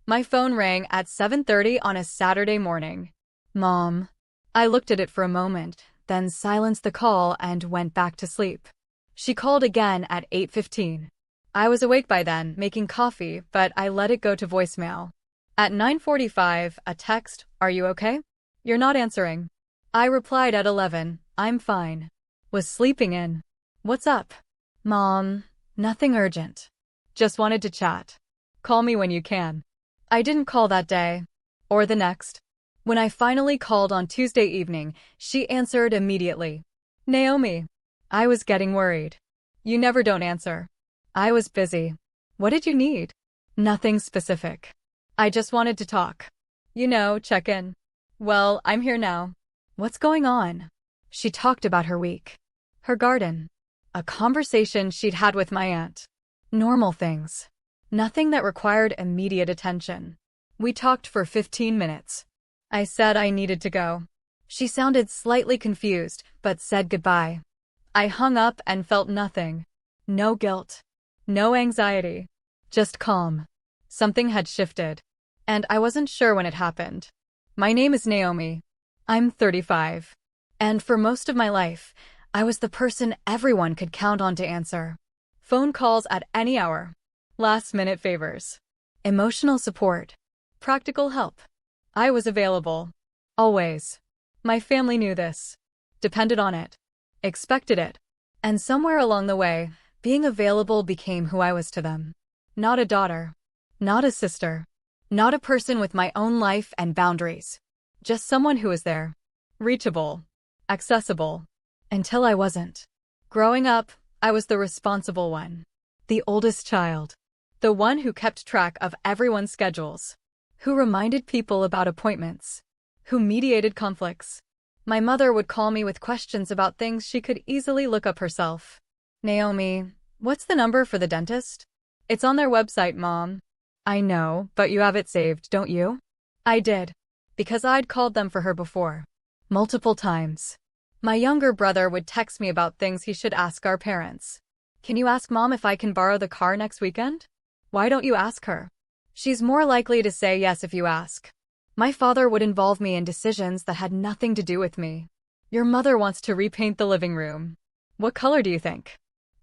My phone rang at 7:30 on a Saturday morning. Mom. I looked at it for a moment, then silenced the call and went back to sleep. She called again at 8:15. I was awake by then, making coffee, but I let it go to voicemail. At 9:45, a text, "Are you okay?" "You're not answering." I replied at 11, "I'm fine." Was sleeping in. "What's up?" "Mom, nothing urgent. Just wanted to chat. Call me when you can." I didn't call that day. Or the next. When I finally called on Tuesday evening, she answered immediately. "Naomi." I was getting worried. "You never don't answer." I was busy. "What did you need?" "Nothing specific. I just wanted to talk. You know, check in." "Well, I'm here now." "What's going on?" She talked about her week. Her garden. A conversation she'd had with my aunt. Normal things. Nothing that required immediate attention. We talked for 15 minutes. I said I needed to go. She sounded slightly confused, but said goodbye. I hung up and felt nothing. No guilt. No anxiety. Just calm. Something had shifted. And I wasn't sure when it happened. My name is Naomi. I'm 35. And for most of my life, I was the person everyone could count on to answer. Phone calls at any hour. Last-minute favors. Emotional support. Practical help. I was available. Always. My family knew this. Depended on it. Expected it. And somewhere along the way, being available became who I was to them. Not a daughter. Not a sister. Not a person with my own life and boundaries. Just someone who was there. Reachable. Accessible. Until I wasn't. Growing up, I was the responsible one. The oldest child. The one who kept track of everyone's schedules. Who reminded people about appointments. Who mediated conflicts. My mother would call me with questions about things she could easily look up herself. "Naomi, what's the number for the dentist?" "It's on their website, Mom." "I know, but you have it saved, don't you?" I did. Because I'd called them for her before. Multiple times. My younger brother would text me about things he should ask our parents. "Can you ask Mom if I can borrow the car next weekend?" "Why don't you ask her? She's more likely to say yes if you ask." My father would involve me in decisions that had nothing to do with me. "Your mother wants to repaint the living room. What color do you think?"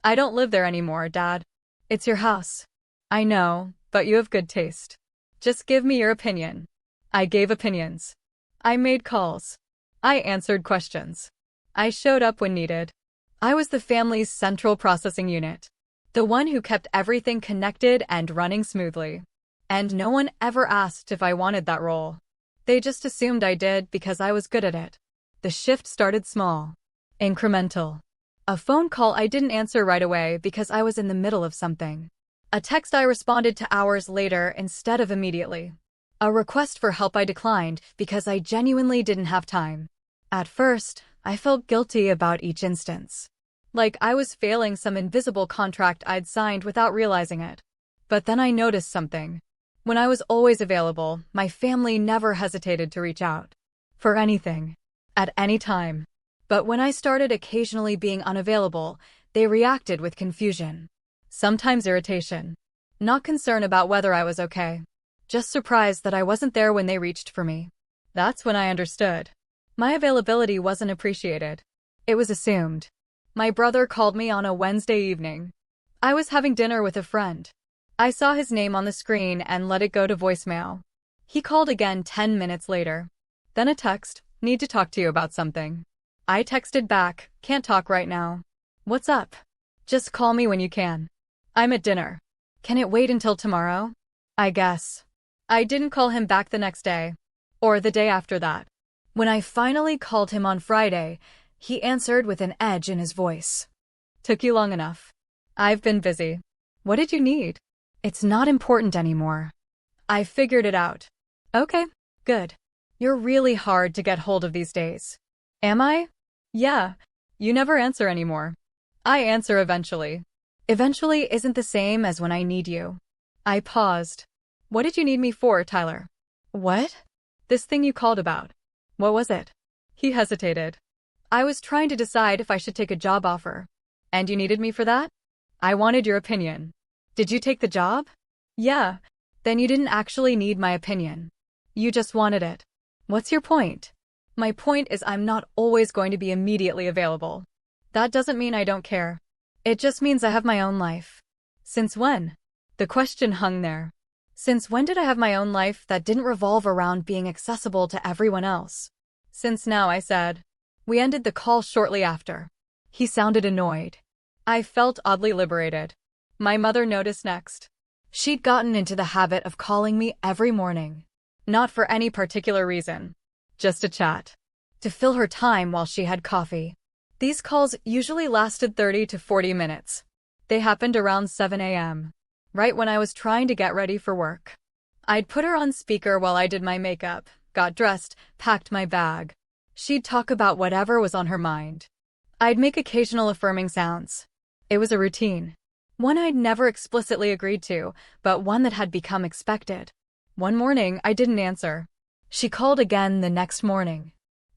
"I don't live there anymore, Dad." "It's your house." "I know, but you have good taste. Just give me your opinion." I gave opinions. I made calls. I answered questions. I showed up when needed. I was the family's central processing unit. The one who kept everything connected and running smoothly. And no one ever asked if I wanted that role. They just assumed I did because I was good at it. The shift started small. Incremental. A phone call I didn't answer right away because I was in the middle of something. A text I responded to hours later instead of immediately. A request for help I declined because I genuinely didn't have time. At first, I felt guilty about each instance. Like I was failing some invisible contract I'd signed without realizing it. But then I noticed something. When I was always available, my family never hesitated to reach out. For anything. At any time. But when I started occasionally being unavailable, they reacted with confusion. Sometimes irritation. Not concern about whether I was okay. Just surprised that I wasn't there when they reached for me. That's when I understood. My availability wasn't appreciated. It was assumed. My brother called me on a Wednesday evening. I was having dinner with a friend. I saw his name on the screen and let it go to voicemail. He called again 10 minutes later. Then a text, "Need to talk to you about something." I texted back, "Can't talk right now." "What's up?" "Just call me when you can." "I'm at dinner." "Can it wait until tomorrow?" "I guess." I didn't call him back the next day. Or the day after that. When I finally called him on Friday, he answered with an edge in his voice. "Took you long enough." "I've been busy." "What did you need?" "It's not important anymore." "I figured it out." "Okay, good. You're really hard to get hold of these days." "Am I?" "Yeah. You never answer anymore." "I answer eventually." "Eventually isn't the same as when I need you." I paused. "What did you need me for, Tyler?" "What?" "This thing you called about." "What was it?" He hesitated. "I was trying to decide if I should take a job offer." "And you needed me for that?" "I wanted your opinion." "Did you take the job?" "Yeah. Then you didn't actually need my opinion. You just wanted it. What's your point? My point is I'm not always going to be immediately available. That doesn't mean I don't care. It just means I have my own life. Since when? The question hung there. Since when did I have my own life that didn't revolve around being accessible to everyone else? Since now, I said. We ended the call shortly after. He sounded annoyed. I felt oddly liberated. My mother noticed next. She'd gotten into the habit of calling me every morning. Not for any particular reason. Just to chat. To fill her time while she had coffee. These calls usually lasted 30 to 40 minutes. They happened around 7 a.m., right when I was trying to get ready for work. I'd put her on speaker while I did my makeup, got dressed, packed my bag. She'd talk about whatever was on her mind. I'd make occasional affirming sounds. It was a routine. One I'd never explicitly agreed to, but one that had become expected. One morning, I didn't answer. She called again the next morning.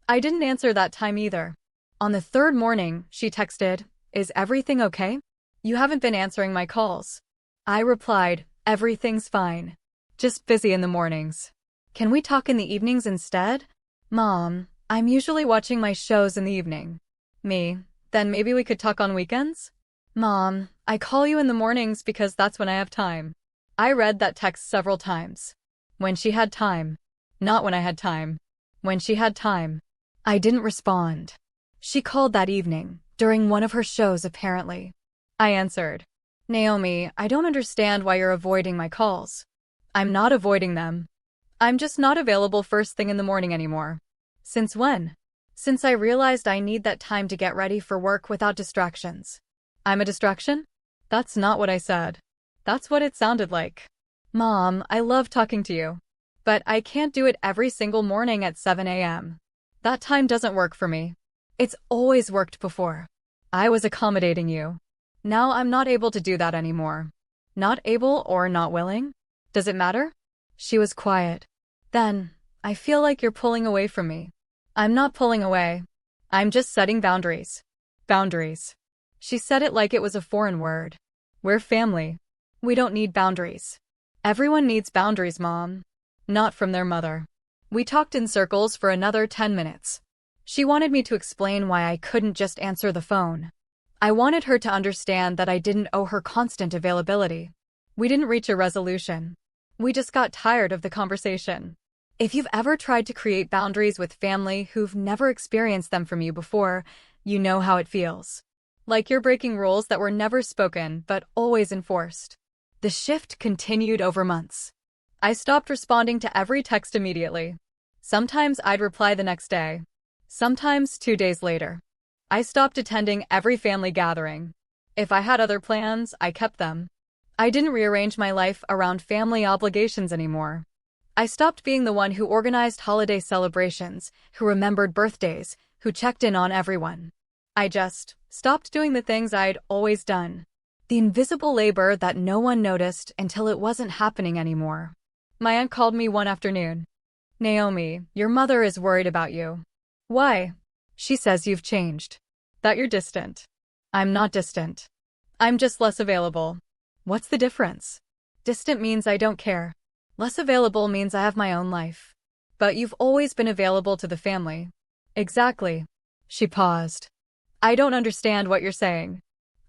I didn't answer that time either. On the third morning, she texted, "Is everything okay? You haven't been answering my calls." I replied, "Everything's fine. Just busy in the mornings. Can we talk in the evenings instead?" "Mom, I'm usually watching my shows in the evening." "Me, then maybe we could talk on weekends?" "Mom, I call you in the mornings because that's when I have time." I read that text several times. When she had time. Not when I had time. When she had time. I didn't respond. She called that evening, during one of her shows apparently. I answered. "Naomi, I don't understand why you're avoiding my calls." "I'm not avoiding them. I'm just not available first thing in the morning anymore." "Since when?" "Since I realized I need that time to get ready for work without distractions." "I'm a distraction?" "That's not what I said." "That's what it sounded like." "Mom, I love talking to you. But I can't do it every single morning at 7 a.m. That time doesn't work for me. It's always worked before. I was accommodating you. Now I'm not able to do that anymore." "Not able or not willing? Does it matter?" She was quiet. "Then, I feel like you're pulling away from me." "I'm not pulling away. I'm just setting boundaries." "Boundaries." She said it like it was a foreign word. "We're family. We don't need boundaries." "Everyone needs boundaries, Mom." Not from their mother. We talked in circles for another 10 minutes. She wanted me to explain why I couldn't just answer the phone. I wanted her to understand that I didn't owe her constant availability. We didn't reach a resolution. We just got tired of the conversation. If you've ever tried to create boundaries with family who've never experienced them from you before, you know how it feels. Like you're breaking rules that were never spoken but always enforced. The shift continued over months. I stopped responding to every text immediately. Sometimes I'd reply the next day. Sometimes 2 days later. I stopped attending every family gathering. If I had other plans, I kept them. I didn't rearrange my life around family obligations anymore. I stopped being the one who organized holiday celebrations, who remembered birthdays, who checked in on everyone. I just stopped doing the things I'd always done. The invisible labor that no one noticed until it wasn't happening anymore. My aunt called me one afternoon. "Naomi, your mother is worried about you." "Why?" "She says you've changed. That you're distant." "I'm not distant. I'm just less available." "What's the difference?" "Distant means I don't care. Less available means I have my own life." "But you've always been available to the family." "Exactly." She paused. "I don't understand what you're saying.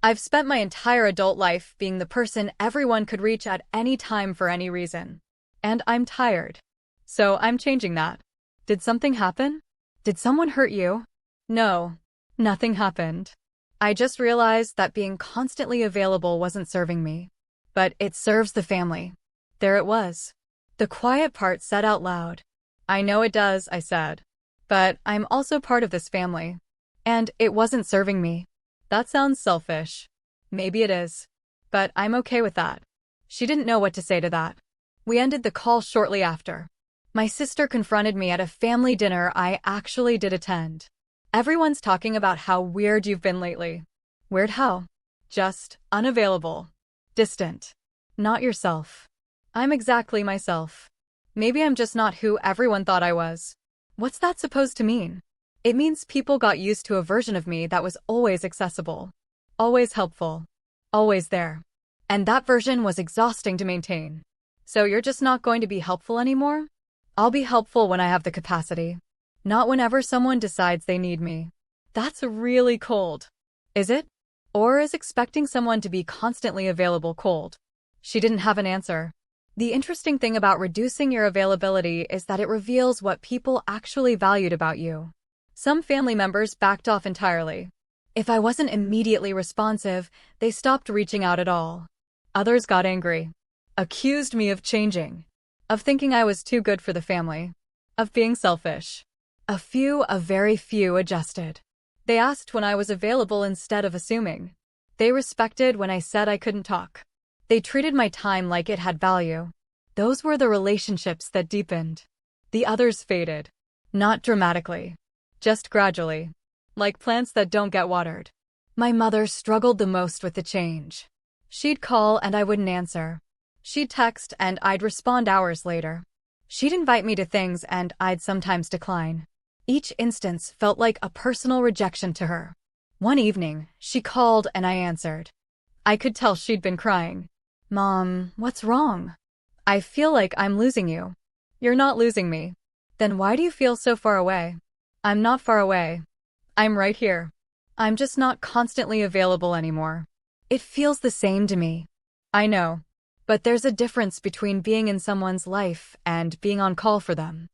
I've spent my entire adult life being the person everyone could reach at any time for any reason. And I'm tired. So I'm changing that." "Did something happen? Did someone hurt you?" "No. Nothing happened. I just realized that being constantly available wasn't serving me. But it serves the family." There it was. The quiet part said out loud. "I know it does," I said. "But I'm also part of this family. And it wasn't serving me." "That sounds selfish." "Maybe it is. But I'm okay with that." She didn't know what to say to that. We ended the call shortly after. My sister confronted me at a family dinner I actually did attend. "Everyone's talking about how weird you've been lately." "Weird how?" "Just unavailable. Distant. Not yourself." "I'm exactly myself. Maybe I'm just not who everyone thought I was." "What's that supposed to mean?" "It means people got used to a version of me that was always accessible. Always helpful. Always there. And that version was exhausting to maintain. So you're just not going to be helpful anymore? I'll be helpful when I have the capacity. Not whenever someone decides they need me. That's really cold. Is it? Or is expecting someone to be constantly available cold? She didn't have an answer. The interesting thing about reducing your availability is that it reveals what people actually valued about you. Some family members backed off entirely. If I wasn't immediately responsive, they stopped reaching out at all. Others got angry. Accused me of changing. Of thinking I was too good for the family. Of being selfish. A very few adjusted. They asked when I was available instead of assuming. They respected when I said I couldn't talk. They treated my time like it had value. Those were the relationships that deepened. The others faded. Not dramatically. Just gradually. Like plants that don't get watered. My mother struggled the most with the change. She'd call and I wouldn't answer. She'd text and I'd respond hours later. She'd invite me to things and I'd sometimes decline. Each instance felt like a personal rejection to her. One evening, she called and I answered. I could tell she'd been crying. Mom, what's wrong? I feel like I'm losing you. You're not losing me. Then why do you feel so far away? I'm not far away. I'm right here. I'm just not constantly available anymore. It feels the same to me. I know. But there's a difference between being in someone's life and being on call for them.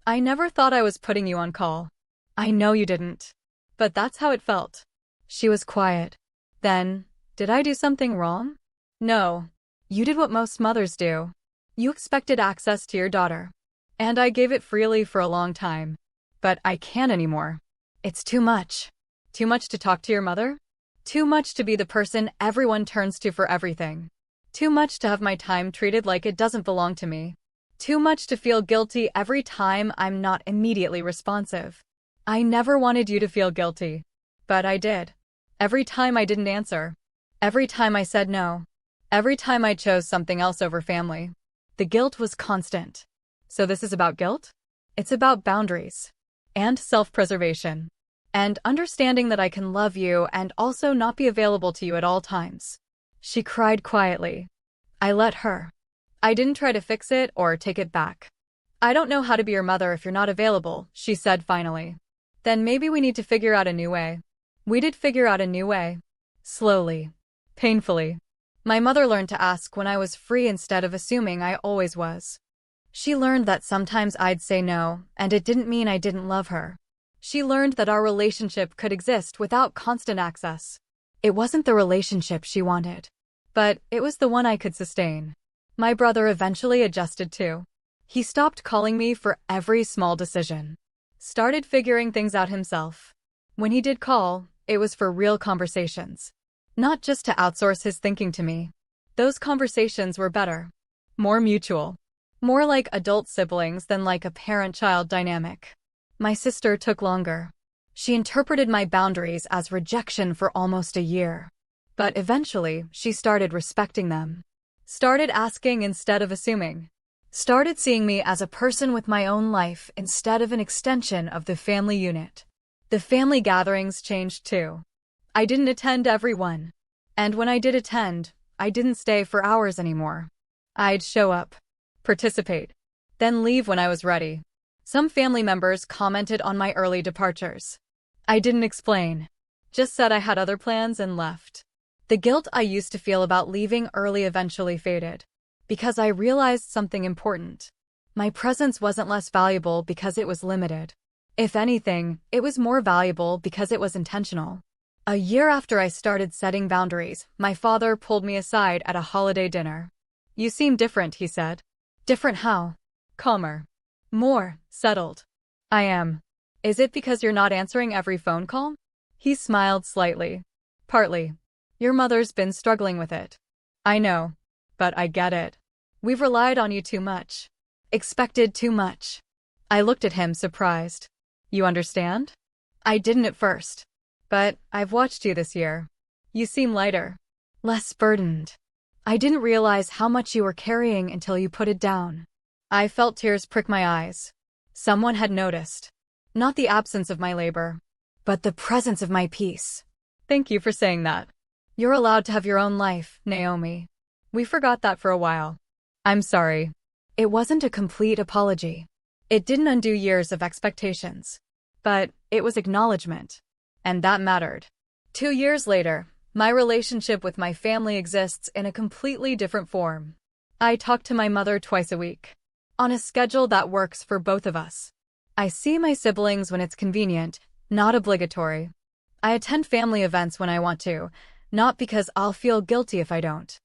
I never thought I was putting you on call. I know you didn't. But that's how it felt. She was quiet. Then, did I do something wrong? No. You did what most mothers do. You expected access to your daughter. And I gave it freely for a long time. But I can't anymore. It's too much. Too much to talk to your mother? Too much to be the person everyone turns to for everything. Too much to have my time treated like it doesn't belong to me. Too much to feel guilty every time I'm not immediately responsive. I never wanted you to feel guilty. But I did. Every time I didn't answer. Every time I said no. Every time I chose something else over family. The guilt was constant. So this is about guilt? It's about boundaries. And self-preservation. And understanding that I can love you and also not be available to you at all times. She cried quietly. I let her. I didn't try to fix it or take it back. I don't know how to be your mother if you're not available, she said finally. Then maybe we need to figure out a new way. We did figure out a new way. Slowly. Painfully. My mother learned to ask when I was free instead of assuming I always was. She learned that sometimes I'd say no, and it didn't mean I didn't love her. She learned that our relationship could exist without constant access. It wasn't the relationship she wanted. But it was the one I could sustain. My brother eventually adjusted too. He stopped calling me for every small decision. Started figuring things out himself. When he did call, it was for real conversations. Not just to outsource his thinking to me. Those conversations were better. More mutual. More like adult siblings than like a parent-child dynamic. My sister took longer. She interpreted my boundaries as rejection for almost a year. But eventually, she started respecting them. Started asking instead of assuming. Started seeing me as a person with my own life instead of an extension of the family unit. The family gatherings changed too. I didn't attend every one. And when I did attend, I didn't stay for hours anymore. I'd show up, participate, then leave when I was ready. Some family members commented on my early departures. I didn't explain. Just said I had other plans and left. The guilt I used to feel about leaving early eventually faded. Because I realized something important. My presence wasn't less valuable because it was limited. If anything, it was more valuable because it was intentional. A year after I started setting boundaries, my father pulled me aside at a holiday dinner. You seem different, he said. Different how? Calmer. More settled. I am. Is it because you're not answering every phone call? He smiled slightly. Partly. Your mother's been struggling with it. I know. But I get it. We've relied on you too much. Expected too much. I looked at him surprised. You understand? I didn't at first. But I've watched you this year. You seem lighter. Less burdened. I didn't realize how much you were carrying until you put it down. I felt tears prick my eyes. Someone had noticed. Not the absence of my labor, but the presence of my peace. Thank you for saying that. You're allowed to have your own life, Naomi. We forgot that for a while. I'm sorry. It wasn't a complete apology. It didn't undo years of expectations. But it was acknowledgement. And that mattered. 2 years later, my relationship with my family exists in a completely different form. I talk to my mother twice a week, on a schedule that works for both of us. I see my siblings when it's convenient, not obligatory. I attend family events when I want to, not because I'll feel guilty if I don't.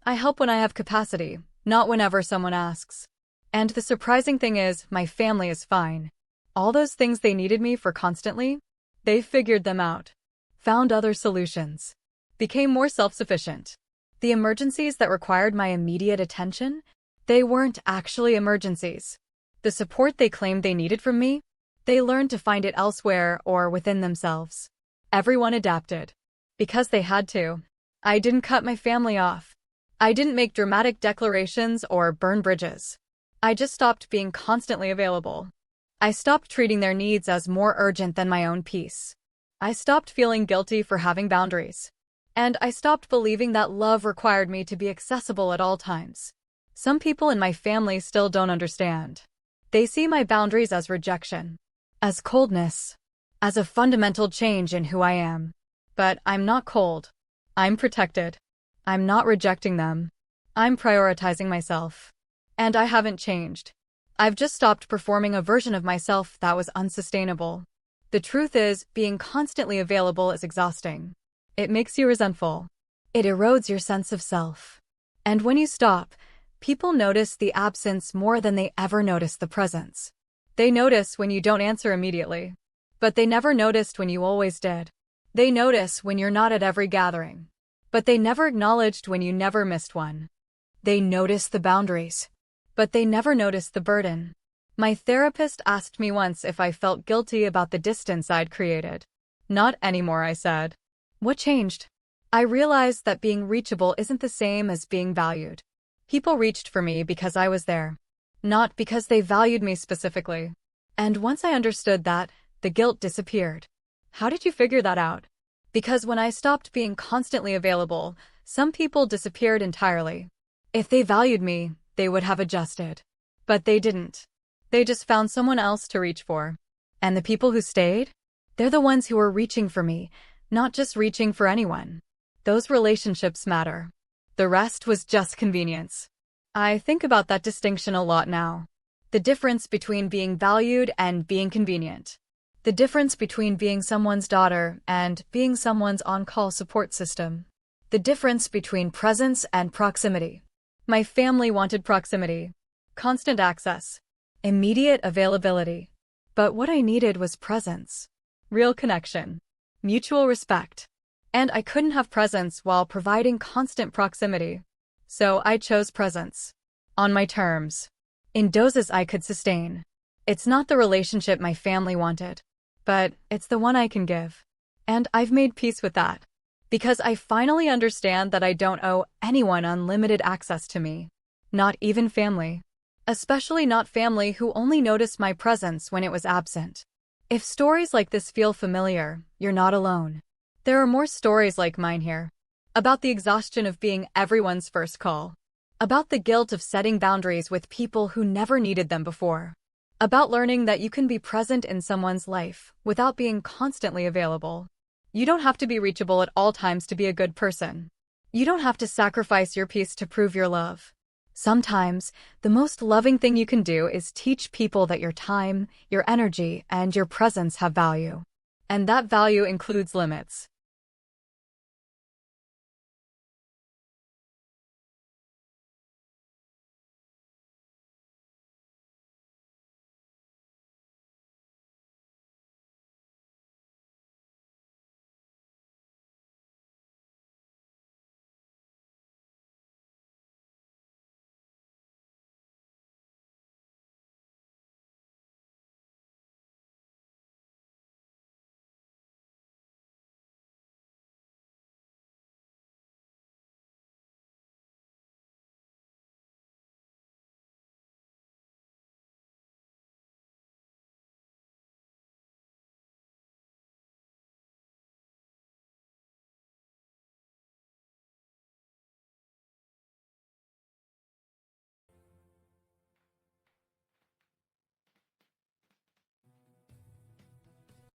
I help when I have capacity, not whenever someone asks. And the surprising thing is, my family is fine. All those things they needed me for constantly, they figured them out, found other solutions, became more self-sufficient. The emergencies that required my immediate attention, they weren't actually emergencies. The support they claimed they needed from me, they learned to find it elsewhere or within themselves. Everyone adapted. Because they had to. I didn't cut my family off. I didn't make dramatic declarations or burn bridges. I just stopped being constantly available. I stopped treating their needs as more urgent than my own peace. I stopped feeling guilty for having boundaries. And I stopped believing that love required me to be accessible at all times. Some people in my family still don't understand. They see my boundaries as rejection, as coldness, as a fundamental change in who I am. But I'm not cold. I'm protected. I'm not rejecting them. I'm prioritizing myself. And I haven't changed. I've just stopped performing a version of myself that was unsustainable. The truth is, being constantly available is exhausting. It makes you resentful. It erodes your sense of self. And when you stop, people notice the absence more than they ever notice the presence. They notice when you don't answer immediately. But they never noticed when you always did. They notice when you're not at every gathering. But they never acknowledged when you never missed one. They notice the boundaries. But they never noticed the burden. My therapist asked me once if I felt guilty about the distance I'd created. Not anymore, I said. What changed? I realized that being reachable isn't the same as being valued. People reached for me because I was there, not because they valued me specifically. And once I understood that, the guilt disappeared. How did you figure that out? Because when I stopped being constantly available, some people disappeared entirely. If they valued me, they would have adjusted. But they didn't. They just found someone else to reach for. And the people who stayed? They're the ones who were reaching for me, not just reaching for anyone. Those relationships matter. The rest was just convenience. I think about that distinction a lot now. The difference between being valued and being convenient. The difference between being someone's daughter and being someone's on-call support system. The difference between presence and proximity. My family wanted proximity, constant access, immediate availability. But what I needed was presence, real connection, mutual respect. And I couldn't have presence while providing constant proximity. So I chose presence. On my terms. In doses I could sustain. It's not the relationship my family wanted, but it's the one I can give. And I've made peace with that. Because I finally understand that I don't owe anyone unlimited access to me. Not even family. Especially not family who only noticed my presence when it was absent. If stories like this feel familiar, you're not alone. There are more stories like mine here. About the exhaustion of being everyone's first call. About the guilt of setting boundaries with people who never needed them before. About learning that you can be present in someone's life without being constantly available. You don't have to be reachable at all times to be a good person. You don't have to sacrifice your peace to prove your love. Sometimes, the most loving thing you can do is teach people that your time, your energy, and your presence have value. And that value includes limits.